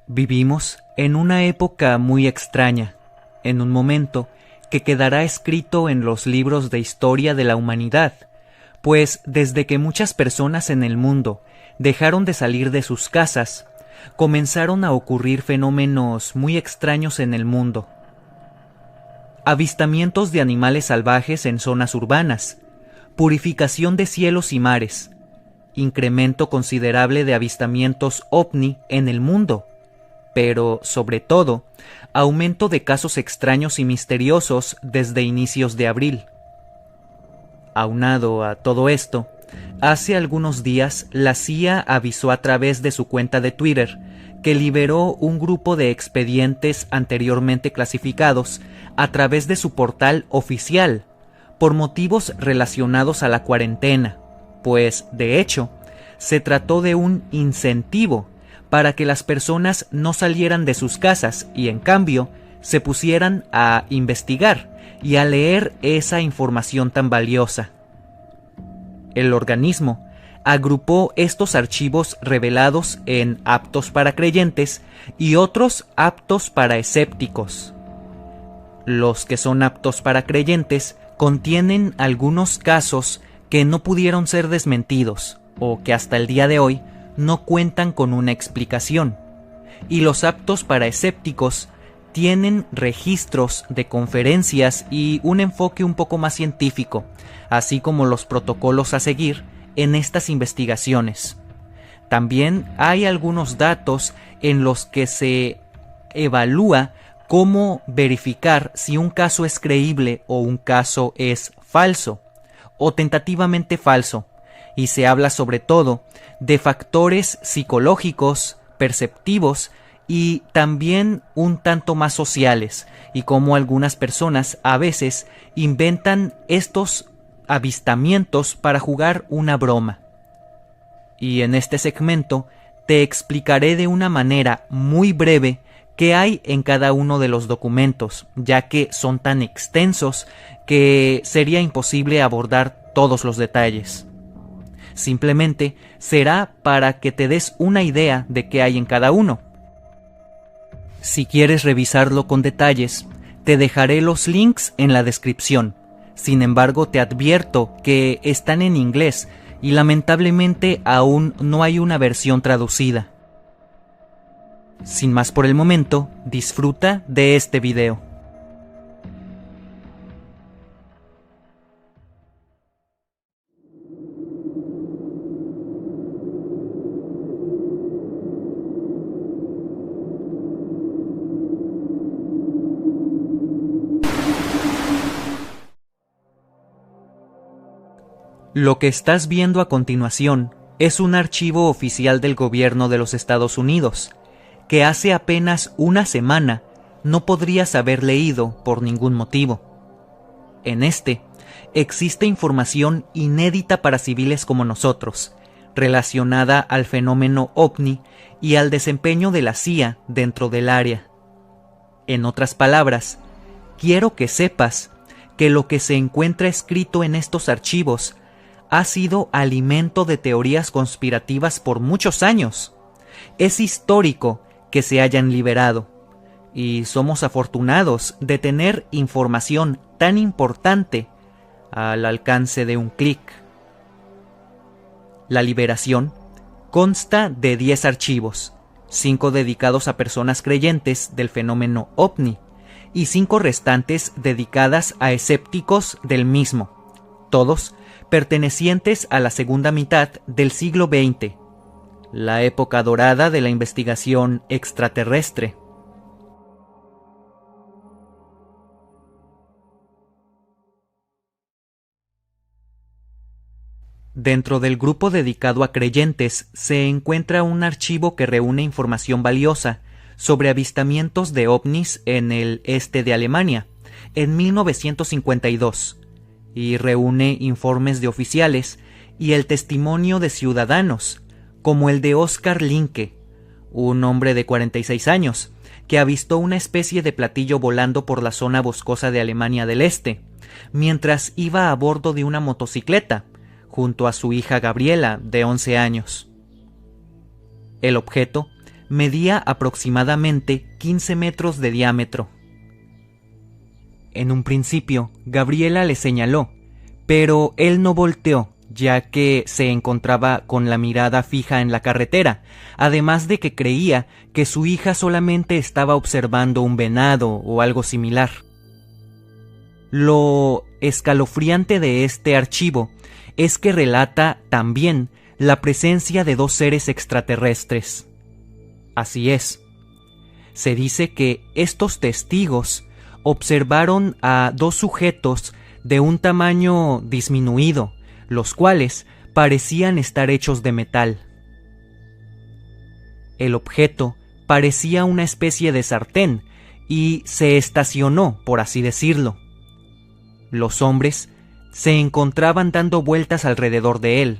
Vivimos en una época muy extraña, en un momento que quedará escrito en los libros de historia de la humanidad, pues desde que muchas personas en el mundo dejaron de salir de sus casas, comenzaron a ocurrir fenómenos muy extraños en el mundo. Avistamientos de animales salvajes en zonas urbanas, purificación de cielos y mares, incremento considerable de avistamientos ovni en el mundo, pero, sobre todo, aumento de casos extraños y misteriosos desde inicios de abril. Aunado a todo esto, hace algunos días la CIA avisó a través de su cuenta de Twitter que liberó un grupo de expedientes anteriormente clasificados a través de su portal oficial, por motivos relacionados a la cuarentena, pues, de hecho, se trató de un incentivo para que las personas no salieran de sus casas y, en cambio, se pusieran a investigar y a leer esa información tan valiosa. El organismo agrupó estos archivos revelados en aptos para creyentes y otros aptos para escépticos. Los que son aptos para creyentes contienen algunos casos que no pudieron ser desmentidos o que hasta el día de hoy no cuentan con una explicación, y los aptos para escépticos tienen registros de conferencias y un enfoque un poco más científico, así como los protocolos a seguir en estas investigaciones. También hay algunos datos en los que se evalúa cómo verificar si un caso es creíble o un caso es falso, o tentativamente falso, y se habla sobre todo de factores psicológicos, perceptivos y también un tanto más sociales, y cómo algunas personas a veces inventan estos avistamientos para jugar una broma. Y en este segmento te explicaré de una manera muy breve qué hay en cada uno de los documentos, ya que son tan extensos que sería imposible abordar todos los detalles. Simplemente será para que te des una idea de qué hay en cada uno. Si quieres revisarlo con detalles, te dejaré los links en la descripción. Sin embargo, te advierto que están en inglés y lamentablemente aún no hay una versión traducida. Sin más por el momento, disfruta de este video. Lo que estás viendo a continuación es un archivo oficial del gobierno de los Estados Unidos, que hace apenas una semana no podrías haber leído por ningún motivo. En este, existe información inédita para civiles como nosotros, relacionada al fenómeno OVNI y al desempeño de la CIA dentro del área. En otras palabras, quiero que sepas que lo que se encuentra escrito en estos archivos ha sido alimento de teorías conspirativas por muchos años. Es histórico que se hayan liberado, y somos afortunados de tener información tan importante al alcance de un clic. La liberación consta de 10 archivos, 5 dedicados a personas creyentes del fenómeno OVNI y 5 restantes dedicadas a escépticos del mismo, todos pertenecientes a la segunda mitad del siglo XX, la época dorada de la investigación extraterrestre. Dentro del grupo dedicado a creyentes se encuentra un archivo que reúne información valiosa sobre avistamientos de ovnis en el este de Alemania en 1952, y reúne informes de oficiales y el testimonio de ciudadanos, como el de Oscar Linke, un hombre de 46 años, que avistó una especie de platillo volando por la zona boscosa de Alemania del Este, mientras iba a bordo de una motocicleta, junto a su hija Gabriela, de 11 años. El objeto medía aproximadamente 15 metros de diámetro. En un principio, Gabriela le señaló, pero él no volteó, ya que se encontraba con la mirada fija en la carretera, además de que creía que su hija solamente estaba observando un venado o algo similar. Lo escalofriante de este archivo es que relata también la presencia de 2 seres extraterrestres. Así es. Se dice que estos testigos observaron a 2 sujetos de un tamaño disminuido, los cuales parecían estar hechos de metal. El objeto parecía una especie de sartén y se estacionó, por así decirlo. Los hombres se encontraban dando vueltas alrededor de él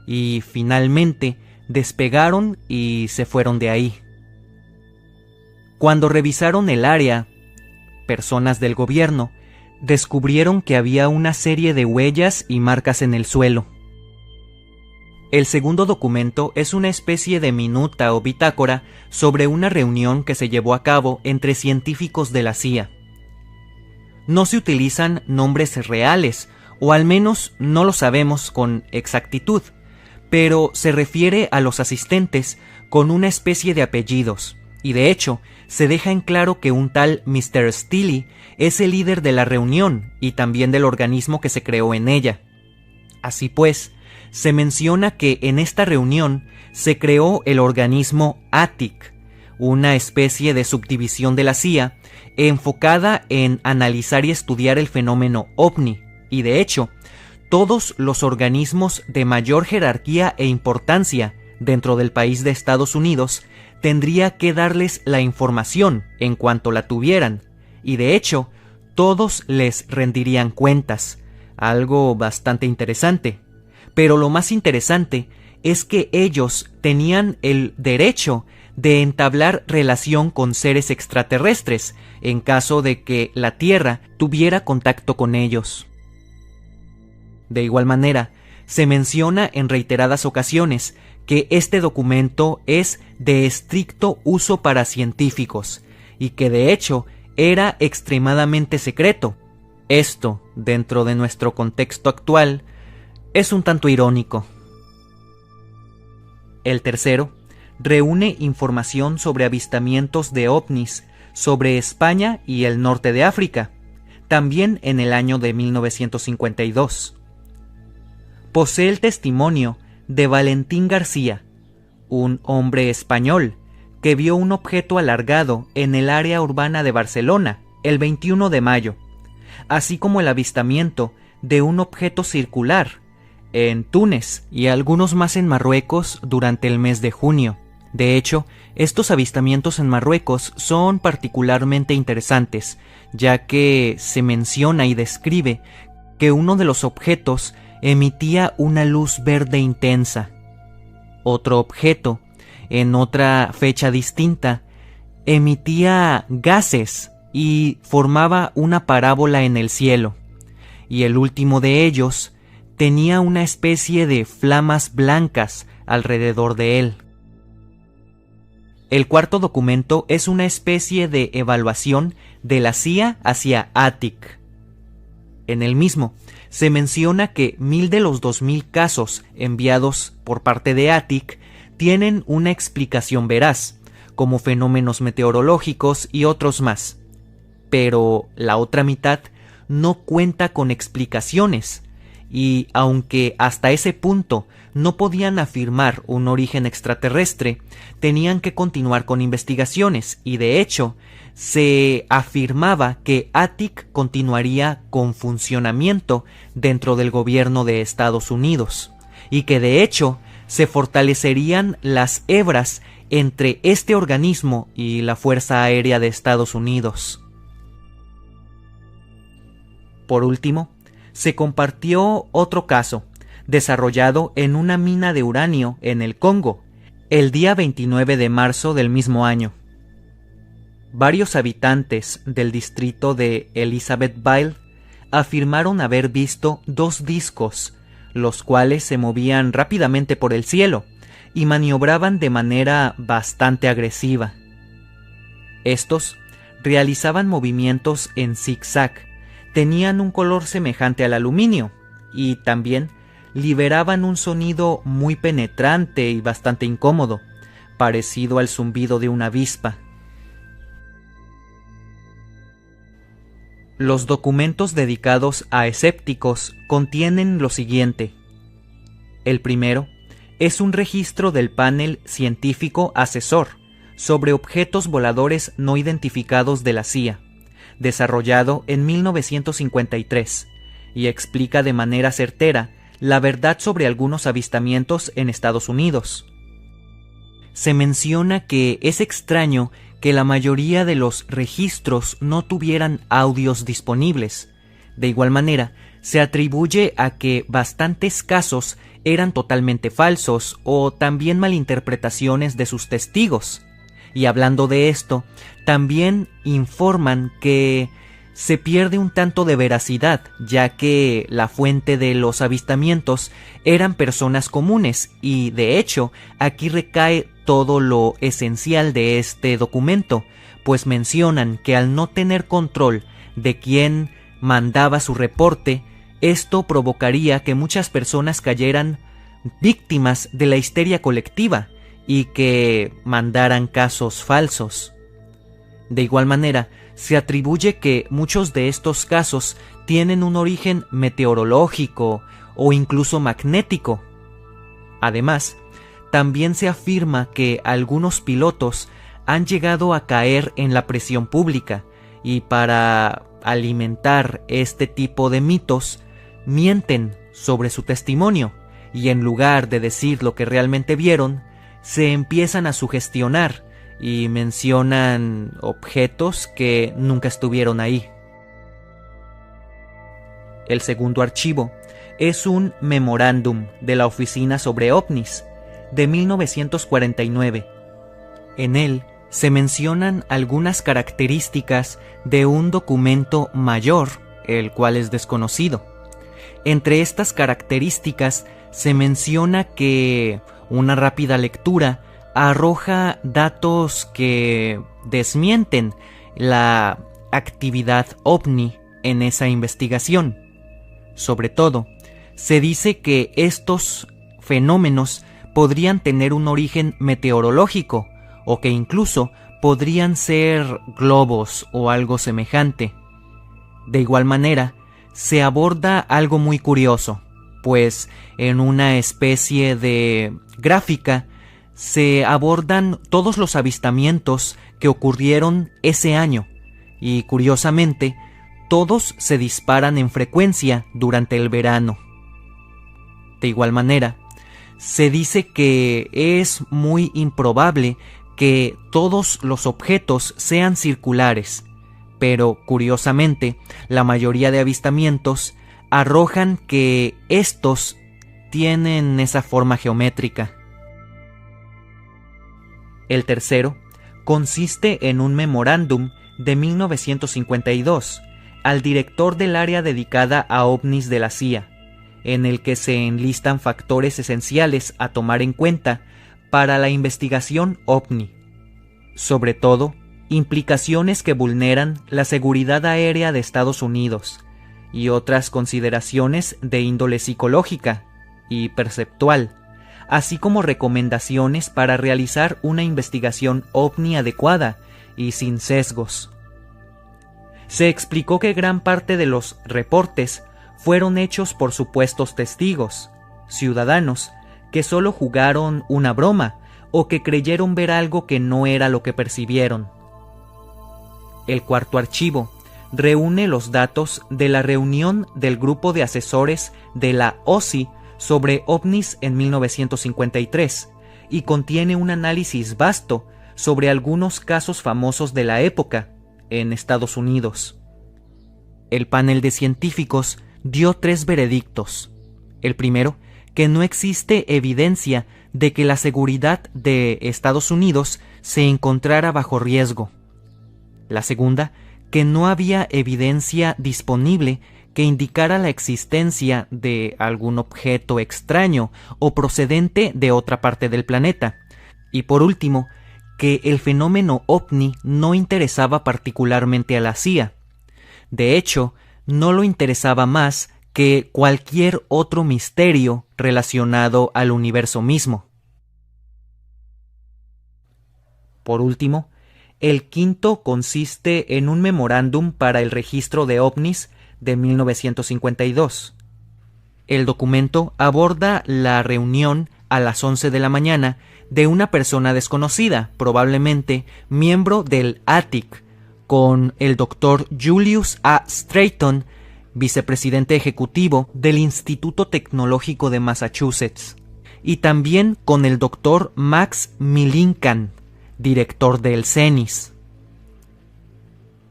y finalmente despegaron y se fueron de ahí. Cuando revisaron el área, personas del gobierno descubrieron que había una serie de huellas y marcas en el suelo. El segundo documento es una especie de minuta o bitácora sobre una reunión que se llevó a cabo entre científicos de la CIA. No se utilizan nombres reales, o al menos no lo sabemos con exactitud, pero se refiere a los asistentes con una especie de apellidos, y de hecho, se deja en claro que un tal Mr. Steele es el líder de la reunión y también del organismo que se creó en ella. Así pues, se menciona que en esta reunión se creó el organismo ATIC, una especie de subdivisión de la CIA enfocada en analizar y estudiar el fenómeno OVNI, y de hecho, todos los organismos de mayor jerarquía e importancia dentro del país de Estados Unidos tendría que darles la información en cuanto la tuvieran, y de hecho, todos les rendirían cuentas, algo bastante interesante. Pero lo más interesante es que ellos tenían el derecho de entablar relación con seres extraterrestres en caso de que la Tierra tuviera contacto con ellos. De igual manera, se menciona en reiteradas ocasiones que este documento es de estricto uso para científicos y que de hecho era extremadamente secreto. Esto, dentro de nuestro contexto actual, es un tanto irónico. El tercero reúne información sobre avistamientos de ovnis sobre España y el norte de África, también en el año de 1952. Posee el testimonio de Valentín García, un hombre español que vio un objeto alargado en el área urbana de Barcelona el 21 de mayo, así como el avistamiento de un objeto circular en Túnez y algunos más en Marruecos durante el mes de junio. De hecho, estos avistamientos en Marruecos son particularmente interesantes, ya que se menciona y describe que uno de los objetos emitía una luz verde intensa. Otro objeto, en otra fecha distinta, emitía gases y formaba una parábola en el cielo. Y el último de ellos tenía una especie de flamas blancas alrededor de él. El cuarto documento es una especie de evaluación de la CIA hacia ATIC. En el mismo, se menciona que 1000 de los 2000 casos enviados por parte de ATIC tienen una explicación veraz, como fenómenos meteorológicos y otros más. Pero la otra mitad no cuenta con explicaciones, y aunque hasta ese punto no podían afirmar un origen extraterrestre, tenían que continuar con investigaciones, y de hecho, se afirmaba que ATIC continuaría con funcionamiento dentro del gobierno de Estados Unidos, y que de hecho se fortalecerían las hebras entre este organismo y la Fuerza Aérea de Estados Unidos. Por último, se compartió otro caso, desarrollado en una mina de uranio en el Congo, el día 29 de marzo del mismo año. Varios habitantes del distrito de Elizabethville afirmaron haber visto 2 discos, los cuales se movían rápidamente por el cielo, y maniobraban de manera bastante agresiva. Estos realizaban movimientos en zigzag, tenían un color semejante al aluminio y también liberaban un sonido muy penetrante y bastante incómodo, parecido al zumbido de una avispa. Los documentos dedicados a escépticos contienen lo siguiente. El primero es un registro del panel científico asesor sobre objetos voladores no identificados de la CIA, desarrollado en 1953, y explica de manera certera la verdad sobre algunos avistamientos en Estados Unidos. Se menciona que es extraño que la mayoría de los registros no tuvieran audios disponibles. De igual manera, se atribuye a que bastantes casos eran totalmente falsos o también malinterpretaciones de sus testigos. Y hablando de esto, también informan que se pierde un tanto de veracidad, ya que la fuente de los avistamientos eran personas comunes y, de hecho, aquí recae todo lo esencial de este documento, pues mencionan que al no tener control de quién mandaba su reporte, esto provocaría que muchas personas cayeran víctimas de la histeria colectiva y que mandaran casos falsos. De igual manera, se atribuye que muchos de estos casos tienen un origen meteorológico o incluso magnético. Además, también se afirma que algunos pilotos han llegado a caer en la presión pública y para alimentar este tipo de mitos, mienten sobre su testimonio y en lugar de decir lo que realmente vieron, se empiezan a sugestionar y mencionan objetos que nunca estuvieron ahí. El segundo archivo es un memorándum de la Oficina sobre OVNIs de 1949. En él se mencionan algunas características de un documento mayor, el cual es desconocido. Entre estas características se menciona que una rápida lectura arroja datos que desmienten la actividad ovni en esa investigación. Sobre todo, se dice que estos fenómenos podrían tener un origen meteorológico o que incluso podrían ser globos o algo semejante. De igual manera, se aborda algo muy curioso, pues en una especie de gráfica se abordan todos los avistamientos que ocurrieron ese año y, curiosamente, todos se disparan en frecuencia durante el verano. De igual manera, se dice que es muy improbable que todos los objetos sean circulares, pero curiosamente, la mayoría de avistamientos arrojan que estos tienen esa forma geométrica. El tercero consiste en un memorándum de 1952 al director del área dedicada a ovnis de la CIA, en el que se enlistan factores esenciales a tomar en cuenta para la investigación ovni, sobre todo implicaciones que vulneran la seguridad aérea de Estados Unidos y otras consideraciones de índole psicológica y perceptual, así como recomendaciones para realizar una investigación ovni adecuada y sin sesgos. Se explicó que gran parte de los reportes fueron hechos por supuestos testigos, ciudadanos, que solo jugaron una broma o que creyeron ver algo que no era lo que percibieron. El cuarto archivo reúne los datos de la reunión del grupo de asesores de la OSI sobre ovnis en 1953 y contiene un análisis vasto sobre algunos casos famosos de la época en Estados Unidos. El panel de científicos dio 3 veredictos. El primero, que no existe evidencia de que la seguridad de Estados Unidos se encontrara bajo riesgo. La segunda, que no había evidencia disponible que indicara la existencia de algún objeto extraño o procedente de otra parte del planeta. Y por último, que el fenómeno ovni no interesaba particularmente a la CIA. De hecho, no lo interesaba más que cualquier otro misterio relacionado al universo mismo. Por último, el quinto consiste en un memorándum para el registro de ovnis de 1952. El documento aborda la reunión a las 11 de la mañana de una persona desconocida, probablemente miembro del ATIC, con el doctor Julius A. Stratton, vicepresidente ejecutivo del Instituto Tecnológico de Massachusetts, y también con el doctor Max Milinkan, director del CENIS.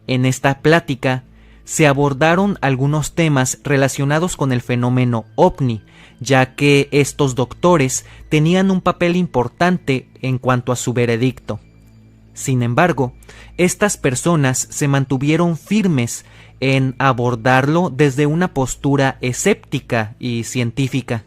En esta plática se abordaron algunos temas relacionados con el fenómeno ovni, ya que estos doctores tenían un papel importante en cuanto a su veredicto. Sin embargo, estas personas se mantuvieron firmes en abordarlo desde una postura escéptica y científica.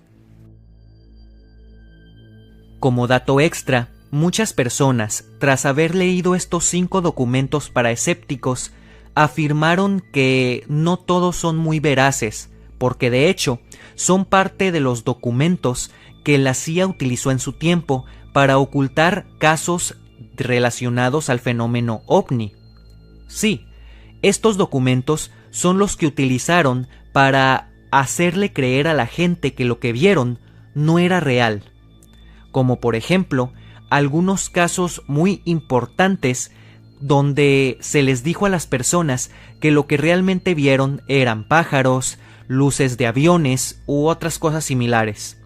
Como dato extra, muchas personas, tras haber leído estos 5 documentos para escépticos, afirmaron que no todos son muy veraces, porque de hecho son parte de los documentos que la CIA utilizó en su tiempo para ocultar casos relacionados al fenómeno ovni. Sí, estos documentos son los que utilizaron para hacerle creer a la gente que lo que vieron no era real, como por ejemplo algunos casos muy importantes donde se les dijo a las personas que lo que realmente vieron eran pájaros, luces de aviones u otras cosas similares.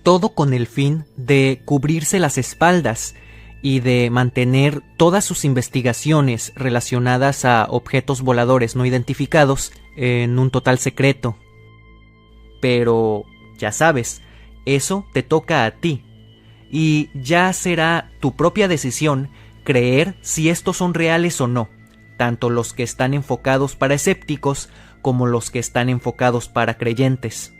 Todo con el fin de cubrirse las espaldas y de mantener todas sus investigaciones relacionadas a objetos voladores no identificados en un total secreto. Pero, ya sabes, eso te toca a ti, y ya será tu propia decisión creer si estos son reales o no, tanto los que están enfocados para escépticos como los que están enfocados para creyentes.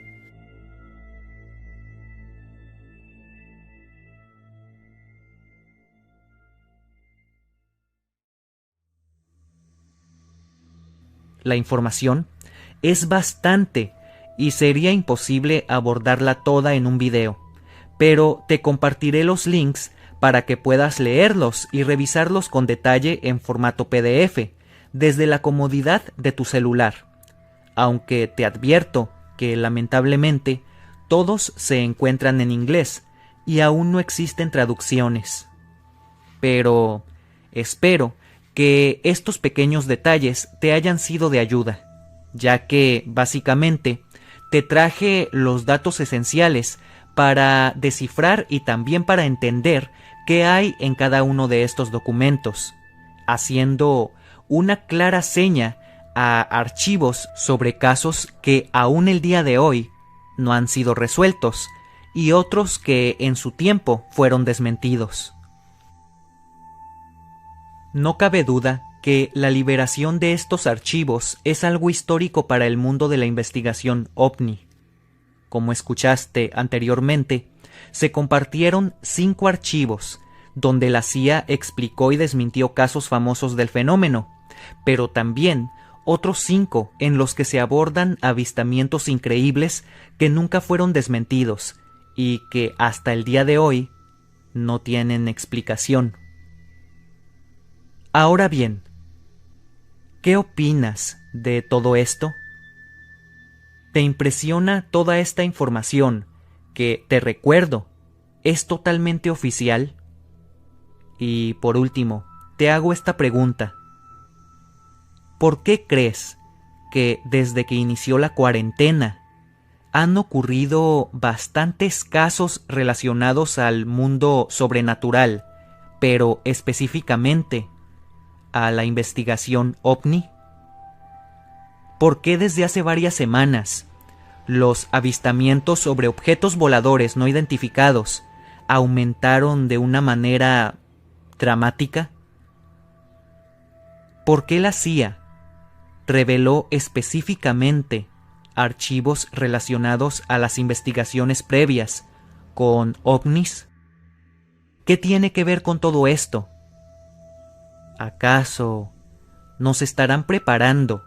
La información es bastante y sería imposible abordarla toda en un video, pero te compartiré los links para que puedas leerlos y revisarlos con detalle en formato PDF, desde la comodidad de tu celular. Aunque te advierto que lamentablemente todos se encuentran en inglés y aún no existen traducciones. Pero espero que estos pequeños detalles te hayan sido de ayuda, ya que básicamente te traje los datos esenciales para descifrar y también para entender qué hay en cada uno de estos documentos, haciendo una clara seña a archivos sobre casos que aún el día de hoy no han sido resueltos y otros que en su tiempo fueron desmentidos. No cabe duda que la liberación de estos archivos es algo histórico para el mundo de la investigación OVNI. Como escuchaste anteriormente, se compartieron 5 archivos donde la CIA explicó y desmintió casos famosos del fenómeno, pero también otros 5 en los que se abordan avistamientos increíbles que nunca fueron desmentidos y que hasta el día de hoy no tienen explicación. Ahora bien, ¿qué opinas de todo esto? ¿Te impresiona toda esta información que, te recuerdo, es totalmente oficial? Y por último, te hago esta pregunta. ¿Por qué crees que desde que inició la cuarentena han ocurrido bastantes casos relacionados al mundo sobrenatural, pero específicamente a la investigación OVNI? ¿Por qué desde hace varias semanas los avistamientos sobre objetos voladores no identificados aumentaron de una manera dramática? ¿Por qué la CIA reveló específicamente archivos relacionados a las investigaciones previas con ovnis? ¿Qué tiene que ver con todo esto? ¿Acaso nos estarán preparando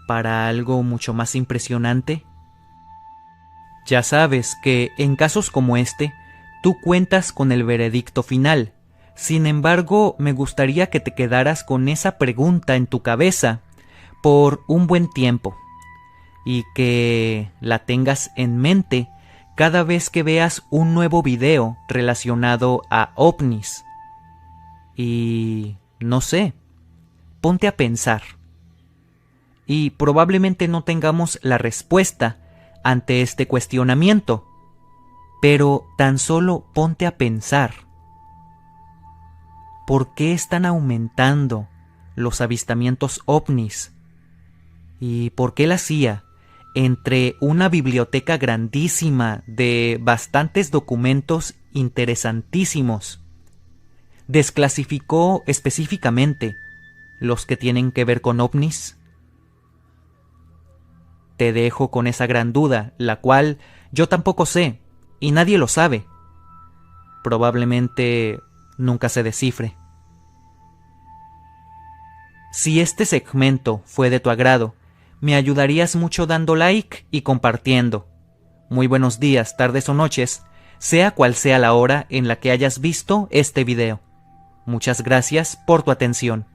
para algo mucho más impresionante? Ya sabes que en casos como este, tú cuentas con el veredicto final. Sin embargo, me gustaría que te quedaras con esa pregunta en tu cabeza por un buen tiempo y que la tengas en mente cada vez que veas un nuevo video relacionado a ovnis. Y no sé, ponte a pensar. Y probablemente no tengamos la respuesta ante este cuestionamiento, pero tan solo ponte a pensar. ¿Por qué están aumentando los avistamientos ovnis? ¿Y por qué la CIA, entre una biblioteca grandísima de bastantes documentos interesantísimos, desclasificó específicamente los que tienen que ver con ovnis? Te dejo con esa gran duda, la cual yo tampoco sé, y nadie lo sabe. Probablemente nunca se descifre. Si este segmento fue de tu agrado, me ayudarías mucho dando like y compartiendo. Muy buenos días, tardes o noches, sea cual sea la hora en la que hayas visto este video. Muchas gracias por tu atención.